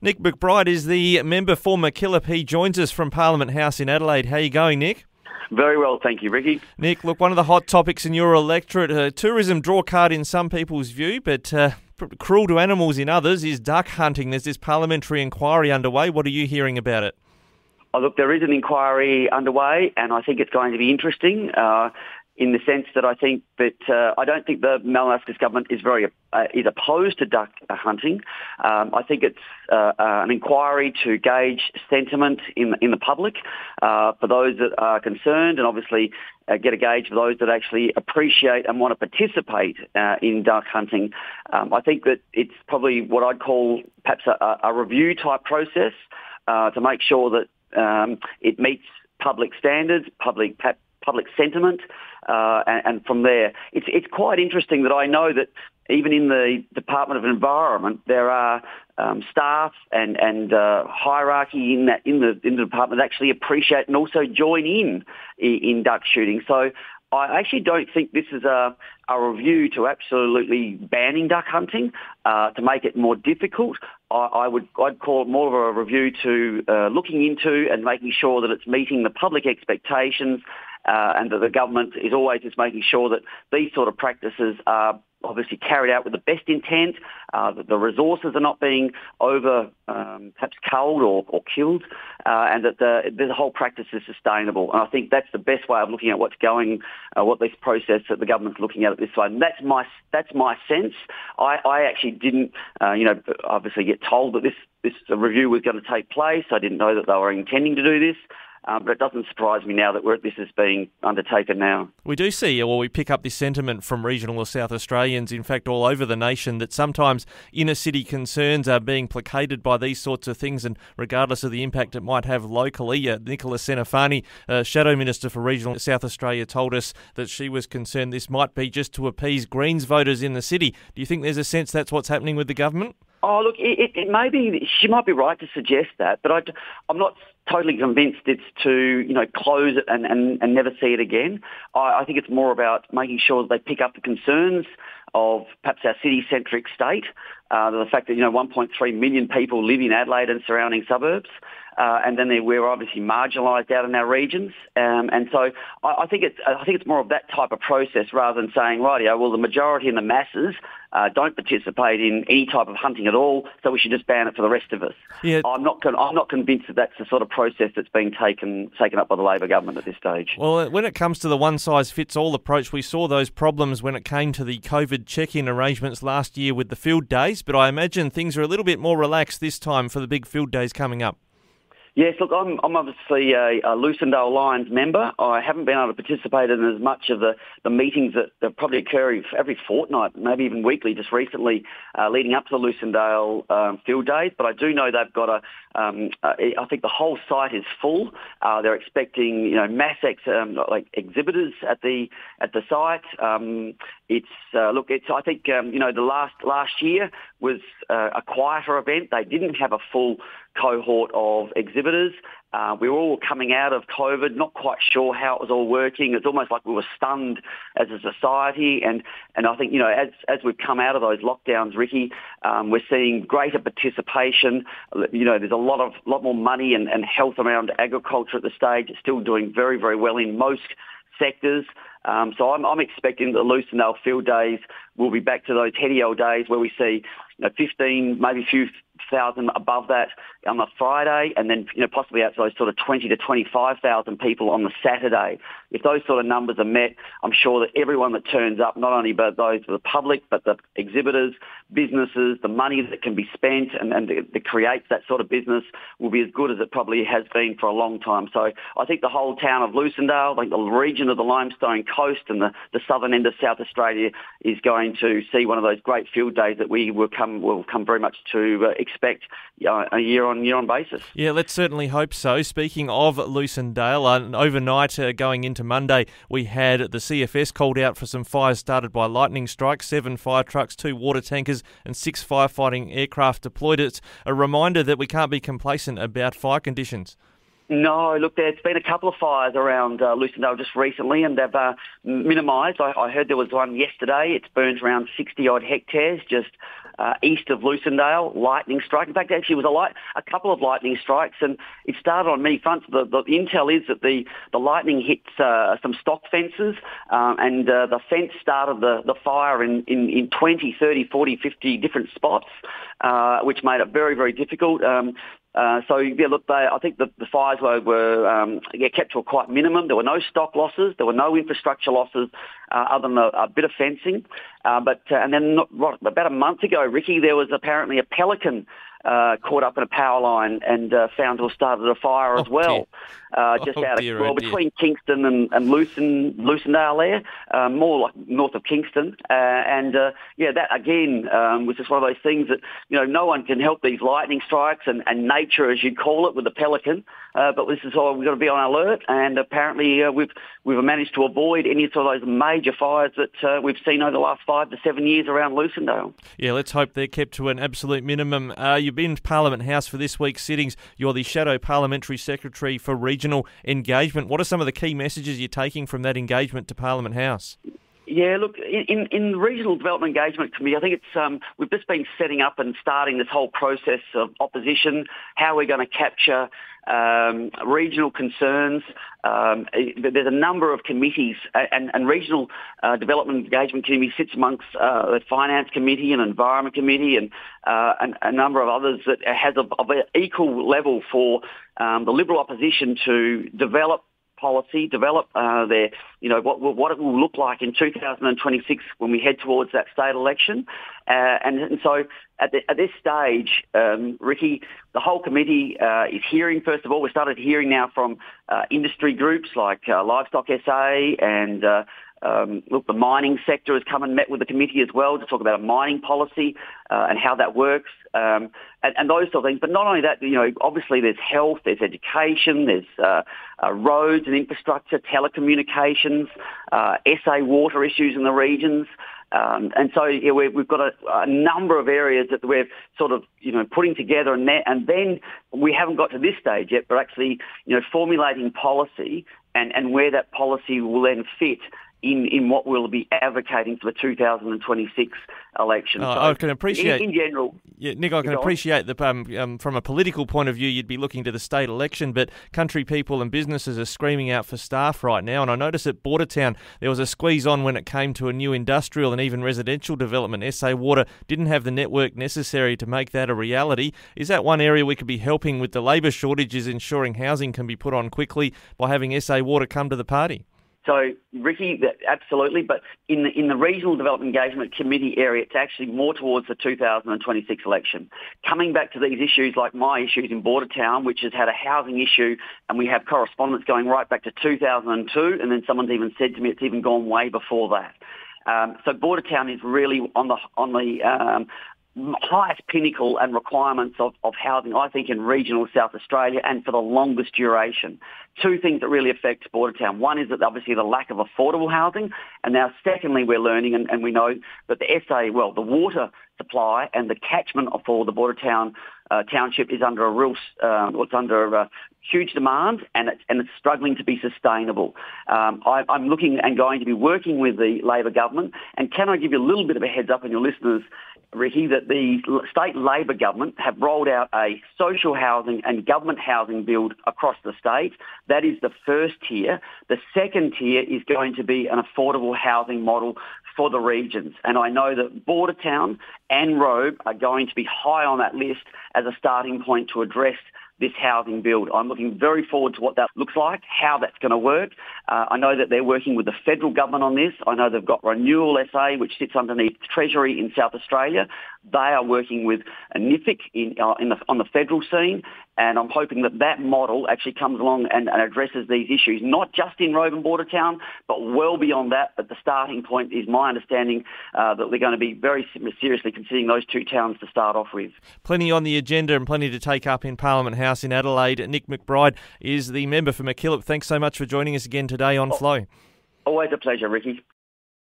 Nick McBride is the member for Mackillop. He joins us from Parliament House in Adelaide. How are you going, Nick? Very well, thank you, Ricky. Nick, look, one of the hot topics in your electorate, tourism drawcard in some people's view, but cruel to animals in others, is duck hunting. There's this parliamentary inquiry underway. What are you hearing about it? Oh, look, there is an inquiry underway, and I think it's going to be interesting in the sense that I think that I don't think the Mackillop government is is opposed to duck hunting. I think it's an inquiry to gauge sentiment in the public for those that are concerned, and obviously get a gauge for those that actually appreciate and want to participate in duck hunting. I think that it's probably what I'd call perhaps a review type process to make sure that it meets public standards, public sentiment, and from there, it's quite interesting that I know that even in the Department of Environment there are staff and hierarchy in the department that actually appreciate and also join in duck shooting. So I actually don't think this is a review to absolutely banning duck hunting to make it more difficult. I'd call it more of a review to looking into and making sure that it's meeting the public expectations, and that the government is always just making sure that these sort of practices are obviously carried out with the best intent, that the resources are not being perhaps culled or killed, and that the whole practice is sustainable. And I think that's the best way of looking at what this process that the government's looking at this way. And that's my sense. I actually didn't, obviously get told that this review was going to take place. I didn't know that they were intending to do this. But it doesn't surprise me now that this is being undertaken now. We do see, we pick up this sentiment from regional or South Australians, in fact all over the nation, that sometimes inner city concerns are being placated by these sorts of things, and regardless of the impact it might have locally. Nicola Senafani, Shadow Minister for Regional South Australia, told us that she was concerned this might be just to appease Greens voters in the city. Do you think there's a sense that's what's happening with the government? Oh, look, it may be, she might be right to suggest that, but I'm not totally convinced it's to, close it and never see it again. I think it's more about making sure that they pick up the concerns of perhaps our city-centric state, the fact that, 1.3 million people live in Adelaide and surrounding suburbs, and then we're obviously marginalised out in our regions, and so I think it's more of that type of process rather than saying, rightio, well, the majority and the masses don't participate in any type of hunting at all, so we should just ban it for the rest of us. Yeah. I'm not convinced that that's the sort of process that's being taken up by the Labor government at this stage. Well, when it comes to the one-size-fits-all approach, we saw those problems when it came to the COVID check-in arrangements last year with the field days, but I imagine things are a little bit more relaxed this time for the big field days coming up. Yes, look, I'm obviously a Lucindale Lions member. I haven't been able to participate in as much of the meetings that probably occur every fortnight, maybe even weekly, just recently leading up to the Lucindale field days. But I do know they've got I think the whole site is full. They're expecting, mass exhibitors at the site. I think the last year was a quieter event. They didn't have a full cohort of exhibitors. We were all coming out of COVID, not quite sure how it was all working. It's almost like we were stunned as a society. And I think, as we've come out of those lockdowns, Ricky, we're seeing greater participation. There's a lot more money and health around agriculture at the stage. It's still doing very, very well in most sectors. So I'm expecting the Lucindale field days will be back to those heady old days where we see 15, maybe a few thousand above that on the Friday, and then possibly out to those sort of 20 to 25,000 people on the Saturday. If those sort of numbers are met, I'm sure that everyone that turns up, not only but those of the public, but the exhibitors, businesses, the money that can be spent and that creates that sort of business will be as good as it probably has been for a long time. So I think the whole town of Lucindale, like the region of the Limestone Coast and the southern end of South Australia is going to see one of those great field days that we will come very much to expect a year-on-year basis. Yeah, let's certainly hope so. Speaking of Lucindale, overnight going into Monday, we had the CFS called out for some fires started by lightning strikes, 7 fire trucks, 2 water tankers and 6 firefighting aircraft deployed. It's a reminder that we can't be complacent about fire conditions. No, look, there's been a couple of fires around Lucindale just recently, and they've minimised. I heard there was one yesterday. It's burned around 60-odd hectares just east of Lucindale, lightning strike. In fact, actually, it was a couple of lightning strikes, and it started on many fronts. The intel is that the lightning hit some stock fences, and the fence started the fire in 20, 30, 40, 50 different spots, which made it very, very difficult. I think the fires were kept to a quite minimum. There were no stock losses. There were no infrastructure losses other than a bit of fencing. And then about a month ago, Ricky, there was apparently a pelican caught up in a power line and found to have started a fire as well. Between Kingston and Lucindale there, more like north of Kingston. That again was just one of those things that, no one can help these lightning strikes and nature, as you call it, with the pelican. But this is why we've got to be on alert, and apparently we've managed to avoid any of those major fires that we've seen over the last 5 to 7 years around Lucindale. Yeah, let's hope they're kept to an absolute minimum. You've been to Parliament House for this week's sittings. You're the Shadow Parliamentary Secretary for Regional Engagement. What are some of the key messages you're taking from that engagement to Parliament House? Yeah, look, in the Regional Development Engagement Committee, I think it's we've just been setting up and starting this whole process of opposition, how we're going to capture regional concerns. There's a number of committees, and Regional Development Engagement Committee sits amongst the Finance Committee and Environment Committee and a number of others that has of an equal level for the Liberal opposition to develop policy, develop what it will look like in 2026 when we head towards that state election. And so at this stage, Ricky, the whole committee is hearing, first of all, we started hearing now from industry groups like Livestock SA and the mining sector has come and met with the committee as well to talk about a mining policy and how that works and those sort of things. But not only that, obviously there's health, there's education, there's roads and infrastructure, telecommunications, SA water issues in the regions. And so we've got a number of areas that we're sort of, putting together and then we haven't got to this stage yet, but actually, formulating policy and where that policy will then fit in what we'll be advocating for the 2026 election. I can appreciate in general. Yeah, Nick, I can appreciate that from a political point of view, you'd be looking to the state election, but country people and businesses are screaming out for staff right now. And I noticed at Bordertown there was a squeeze on when it came to a new industrial and even residential development. SA Water didn't have the network necessary to make that a reality. Is that one area we could be helping with the labour shortages, ensuring housing can be put on quickly by having SA Water come to the party? So, Ricky, absolutely, but in the Regional Development Engagement Committee area, it's actually more towards the 2026 election. Coming back to these issues like my issues in Bordertown, which has had a housing issue, and we have correspondence going right back to 2002, and then someone's even said to me it's even gone way before that. So Bordertown is really on the highest pinnacle and requirements of housing, I think, in regional South Australia and for the longest duration. Two things that really affect Bordertown. One is that obviously the lack of affordable housing, and now secondly we're learning and we know that the water supply and the catchment for the Bordertown township is under huge demand and it's struggling to be sustainable. I'm looking and going to be working with the Labor government, and can I give you a little bit of a heads up on your listeners, Ricky, that the state Labor government have rolled out a social housing and government housing build across the state. That is the first tier. The second tier is going to be an affordable housing model for the regions. And I know that Bordertown and Robe are going to be high on that list as a starting point to address this housing build. I'm looking very forward to what that looks like, how that's going to work. I know that they're working with the federal government on this. I know they've got Renewal SA, which sits underneath Treasury in South Australia. They are working with a NIFIC on the federal scene, and I'm hoping that model actually comes along and addresses these issues, not just in Robe and Bordertown, but well beyond that. But the starting point is my understanding that they're going to be very seriously considering those two towns to start off with. Plenty on the agenda and plenty to take up in Parliament House in Adelaide. Nick McBride is the member for Mackillop. Thanks so much for joining us again today on Flow. Always a pleasure, Ricky.